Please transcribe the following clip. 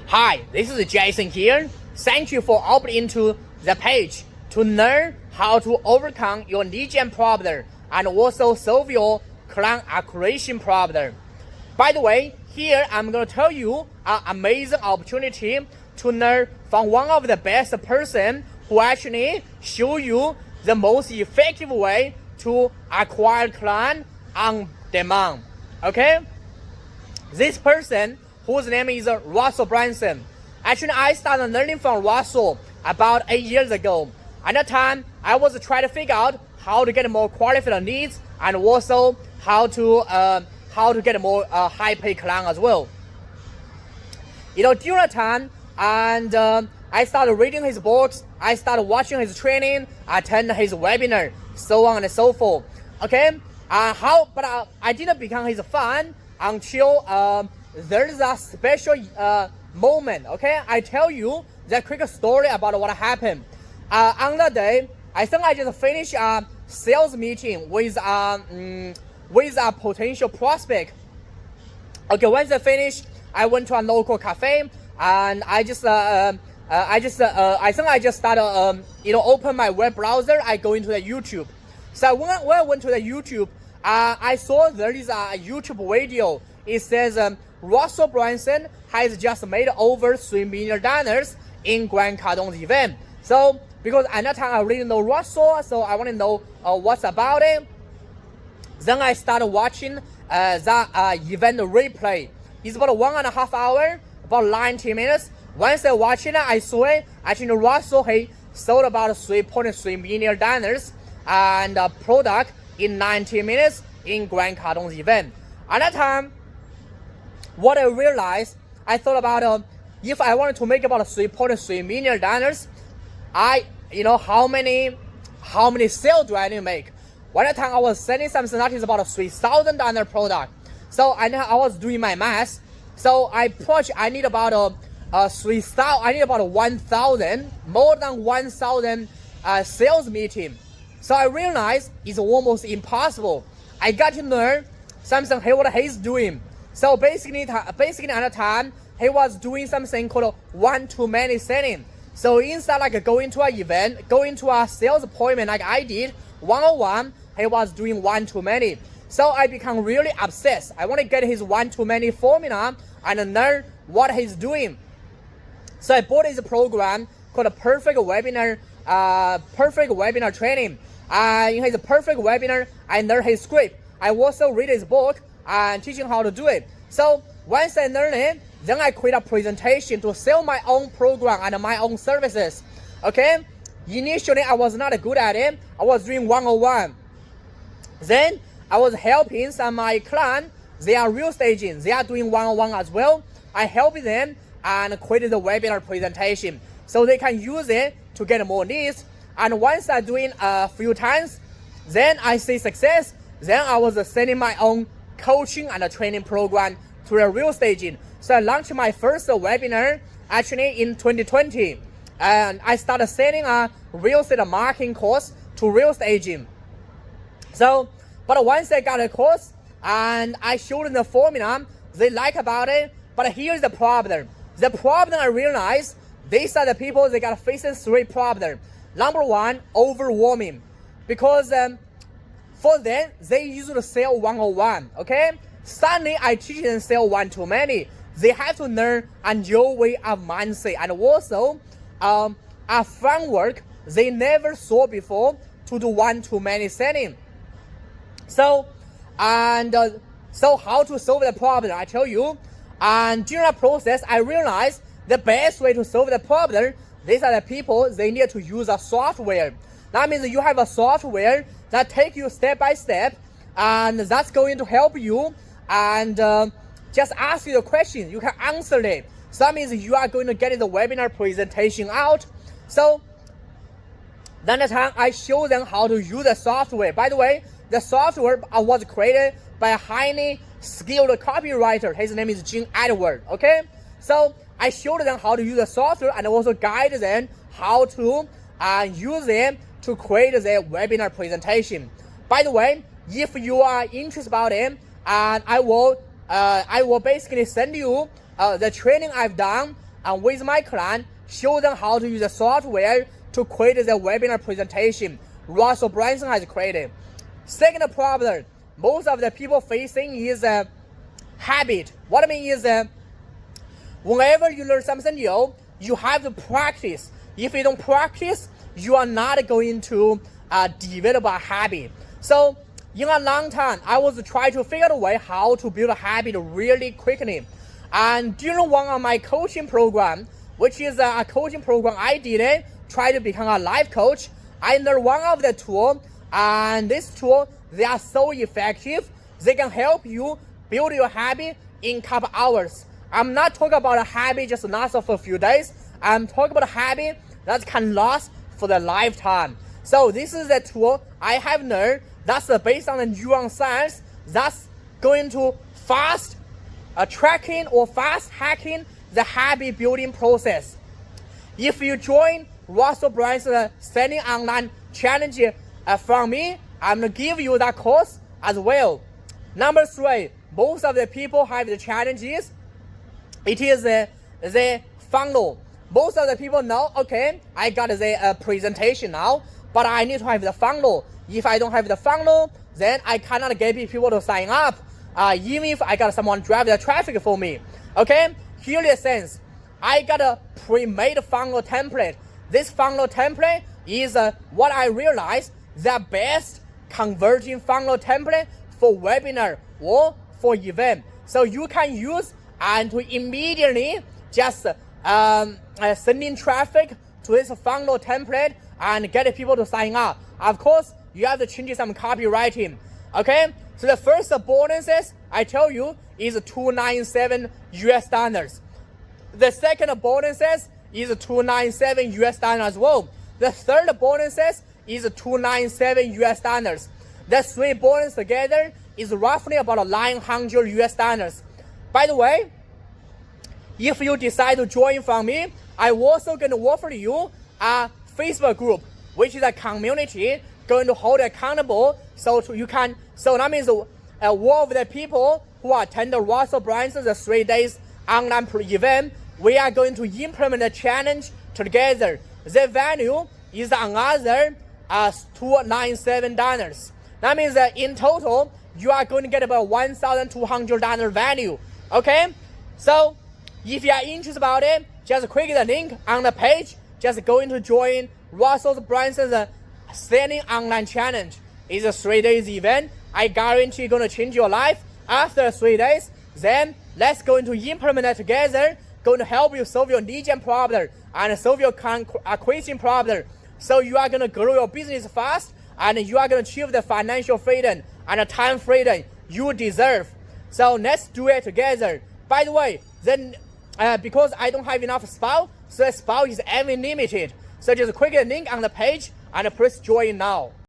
Hi, this is Jason here. Thank you for opting into the page to learn how to overcome your lead gen problem and also solve your client acquisition problem. By the way, here I'm going to tell you an amazing opportunity to learn from one of the best person who actually show you the most effective way to acquire client on demand. Okay? This person, whose name is Russell Brunson. Actually, I started learning from Russell about 8 years ago. At that time, I was trying to figure out how to get more qualified leads and also how to get more high-paid client as well. During that time, and I started reading his books, I started watching his training, attend his webinar, so on and so forth. Okay, but I didn't become his fan until there's a special moment. Okay, I tell you the quick story about what happened. On that day, I think I just finished a sales meeting with a potential prospect. Okay, once I finished, I went to a local cafe and I think I just started open my web browser. I go into the YouTube. So when I went to the YouTube, I saw there is a YouTube video. It says Russell Brunson has just made over $3 million in Grant Cardone's event. So because at that time I really know Russell, so I want to know what's about it. Then I started watching that event replay. It's about 1.5 hours, about 90 minutes. Once I watched it, I saw it. Actually, Russell he sold about $3.3 million and a product in 90 minutes in Grant Cardone's event. At that time, what I realized, I thought about if I wanted to make about $3.3 million, how many sales do I need to make? One time I was selling something that is about a $3,000 product. So I was doing my math. So I need about 1,000, more than 1,000 sales meeting. So I realized it's almost impossible. I got to learn something what he's doing. So basically at the time, he was doing something called one-to-many selling. So instead like going to an event, going to a sales appointment like I did, one-on-one, he was doing one-to-many. So I become really obsessed. I want to get his one-to-many formula and learn what he's doing. So I bought his program called Perfect Webinar Training. In his Perfect Webinar, I learned his script. I also read his book and teach him how to do it. So once I learned it, then I create a presentation to sell my own program and my own services. Okay? Initially, I was not good at it. I was doing one-on-one. Then I was helping some of my clients. They are real estate agents. They are doing one-on-one as well. I helped them and created the webinar presentation so they can use it to get more leads. And once I'm doing a few times, then I see success. Then I was sending my own coaching and training program to a real estate agent. So I launched my first webinar actually in 2020. And I started selling a real estate marketing course to real estate agent. So, but once I got a course and I showed them the formula, they like about it. But here's the problem. The problem I realized, these are the people they got facing 3 problems. Number 1, overwhelming. Because for them, they usually sell one-on-one, okay? Suddenly, I teach them sell one-to-many. They have to learn a new way of mindset and also a framework they never saw before to do one-to-many selling. So how to solve the problem, I tell you. And during that process, I realized the best way to solve the problem, these are the people, they need to use a software. That means you have a software that take you step by step, and that's going to help you and just ask you the question. You can answer it. So that means you are going to get the webinar presentation out. So then the time I show them how to use the software. By the way, the software was created by a highly skilled copywriter. His name is Jim Edward. Okay, so I showed them how to use the software and also guide them how to use it to create the webinar presentation. By the way, if you are interested about it, and I will basically send you the training I've done and with my client, show them how to use the software to create the webinar presentation Russell Brunson has created. Second problem, most of the people facing is a habit. What I mean is whenever you learn something new, you have to practice. If you don't practice, you are not going to develop a habit. So in a long time, I was trying to figure out a way how to build a habit really quickly. And during one of my coaching program, which is a coaching program I did, try to become a life coach, I learned one of the tool, and this tool, they are so effective. They can help you build your habit in a couple hours. I'm not talking about a habit just lasts for a few days. I'm talking about a habit that can last for the lifetime. So this is the tool I have learned that's based on the neuroscience that's going to fast tracking or fast hacking the habit building process. If you join Russell Brunson's Standing Online Challenge from me, I'm going to give you that course as well. Number 3, most of the people have the challenges. It is the funnel. Most of the people know, okay, I got the presentation now, but I need to have the funnel. If I don't have the funnel, then I cannot get people to sign up, even if I got someone drive the traffic for me. Okay, here is the sense. I got a pre-made funnel template. This funnel template is what I realized the best converting funnel template for webinar or for event. So you can use and to immediately just sending traffic to this funnel template and get people to sign up. Of course, you have to change some copywriting. Okay, so the first bonuses I tell you is $297 US. The second bonuses is $297 US as well. The third bonuses is $297 US. The 3 bonuses together is roughly about $900 US. By the way, if you decide to join from me, I'm also going to offer you a Facebook group, which is a community going to hold accountable. So that means all of the people who attend the Russell Brunson's 3 days online event, we are going to implement the challenge together. The value is another $297. That means that in total, you are going to get about $1,200 value. Okay? So if you are interested about it, just click the link on the page. Just going to join Russell Brunson's Standing Online Challenge. It's a 3 days event. I guarantee it's going to change your life after 3 days. Then let's go into implement it together. Going to help you solve your lead gen problem and solve your acquisition problem. So you are going to grow your business fast and you are going to achieve the financial freedom and the time freedom you deserve. So let's do it together. By the way, then because I don't have enough spot, so the spot is unlimited. So just click the link on the page and press join now.